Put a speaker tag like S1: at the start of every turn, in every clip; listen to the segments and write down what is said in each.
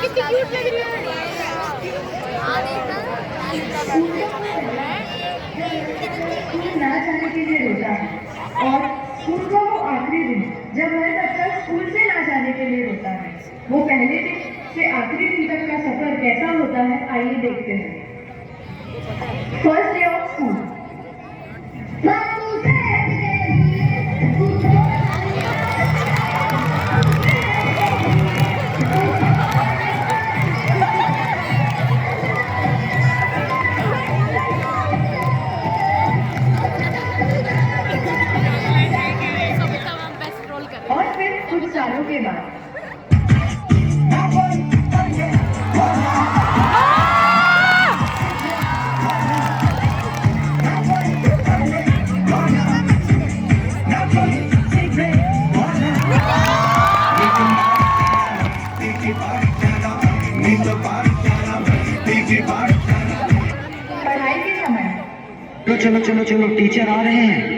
S1: School ना जाने के लिए रोता है और स्कूल का वो आखिरी दिन जब हर बच्चा स्कूल से ना जाने के लिए रोता है, वो पहले दिन से आखिरी दिन तक का सफर कैसा होता है, आइए देखते हैं। First day of school. और फिर कुछ सालों के बाद पढ़ाई के समय
S2: चलो चलो चलो टीचर आ रहे हैं।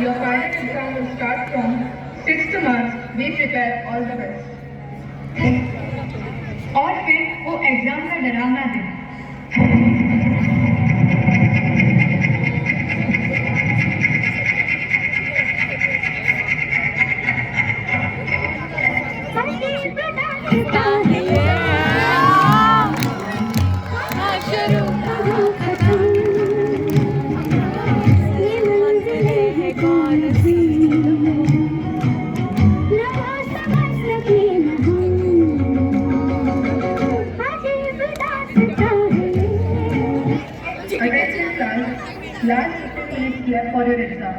S1: Your final exam will start from 6th March. Be prepared. All the best. और फिर वो एग्जाम का डरावना दिन। Last 15 minutes left for your exam.